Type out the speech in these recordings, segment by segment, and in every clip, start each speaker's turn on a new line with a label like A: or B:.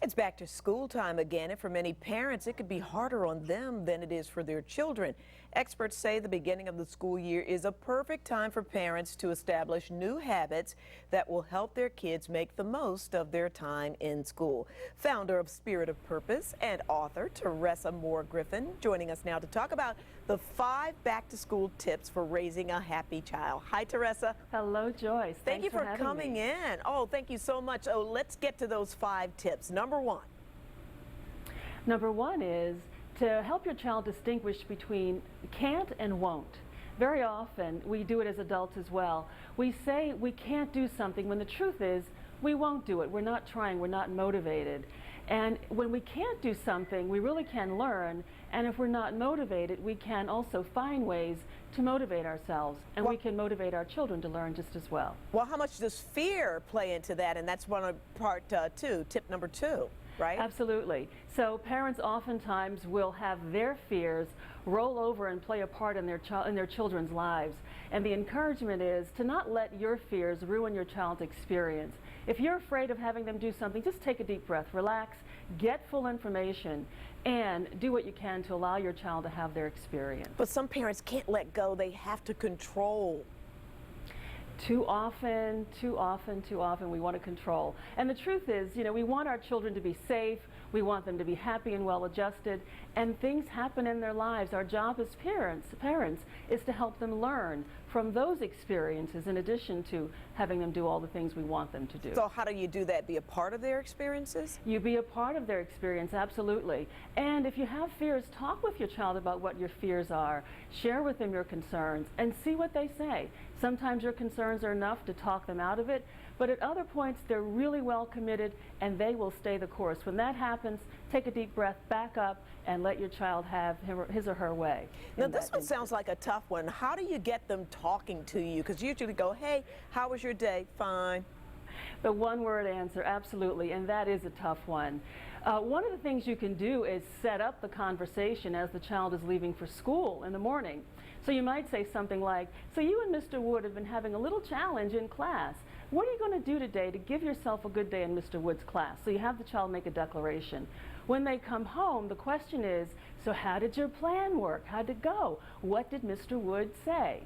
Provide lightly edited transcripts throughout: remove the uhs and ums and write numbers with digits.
A: It's back to school time again, and for many parents, it could be harder on them than it is for their children. Experts say the beginning of the school year is a perfect time for parents to establish new habits that will help their kids make the most of their time in school. Founder of Spirit of Purpose and author Teressa Moore Griffin joining us now to talk about the 5 back-to-school tips for raising a happy child. Hi, Teressa.
B: Hello, Joyce.
A: Thank you for
B: having
A: coming
B: me.
A: in. Oh, thank you so much. Oh, let's get to those 5 tips. Number 1.
B: Number 1 is to help your child distinguish between can't and won't. Very often, we do it as adults as well. We say we can't do something when the truth is we won't do it. We're not trying. We're not motivated. And when we can't do something, we really can learn. And if we're not motivated, we can also find ways to motivate ourselves. And we can motivate our children to learn just as well.
A: Well, how much does fear play into that? And that's one of part 2, tip number 2. Right?
B: Absolutely. So parents oftentimes will have their fears roll over and play a part in their children's lives. And the encouragement is to not let your fears ruin your child's experience. If you're afraid of having them do something, just take a deep breath, relax, get full information, and do what you can to allow your child to have their experience.
A: But some parents can't let go. They have to control.
B: Too often, we want to control. And the truth is, we want our children to be safe, we want them to be happy and well-adjusted, and things happen in their lives. Our job as parents is to help them learn from those experiences in addition to having them do all the things we want them to do.
A: So how do you do that? Be a part of their experiences?
B: You be a part of their experience, absolutely. And if you have fears, talk with your child about what your fears are. Share with them your concerns and see what they say. Sometimes your concerns are enough to talk them out of it, but at other points they're really well committed and they will stay the course. When that happens, take a deep breath, back up, and let your child have his or her way.
A: Now this one sounds like a tough one. How do you get them talking to you? Because you usually go, hey, how was your day? Fine.
B: The one-word answer, absolutely, and that is a tough one. One of the things you can do is set up the conversation as the child is leaving for school in the morning. So you might say something like, so you and Mr. Wood have been having a little challenge in class. What are you going to do today to give yourself a good day in Mr. Wood's class? So you have the child make a declaration. When they come home, the question is, so how did your plan work? How'd it go? What did Mr. Wood say?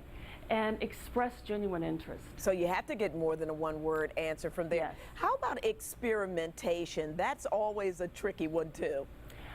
B: And express genuine interest.
A: So you have to get more than a one-word answer from there.
B: Yes.
A: How about experimentation? That's always a tricky one too.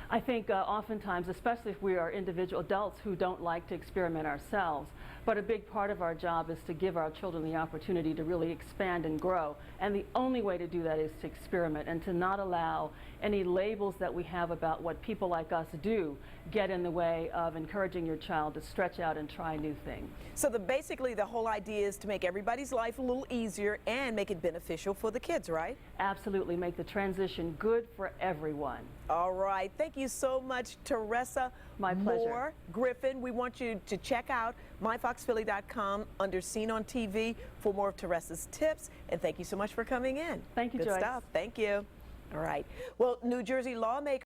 B: I think oftentimes, especially if we are individual adults who don't like to experiment ourselves, but a big part of our job is to give our children the opportunity to really expand and grow. And the only way to do that is to experiment and to not allow any labels that we have about what people like us do get in the way of encouraging your child to stretch out and try new things.
A: So basically the whole idea is to make everybody's life a little easier and make it beneficial for the kids, right?
B: Absolutely. Make the transition good for everyone.
A: All right. Thank you so much, Teressa Moore Griffin. We want you to check out myfoxphilly.com under Seen on TV for more of Teressa's tips. And thank you so much for coming in.
B: Thank you,
A: Good
B: Joyce.
A: stuff. Thank you. All right. Well, New Jersey lawmakers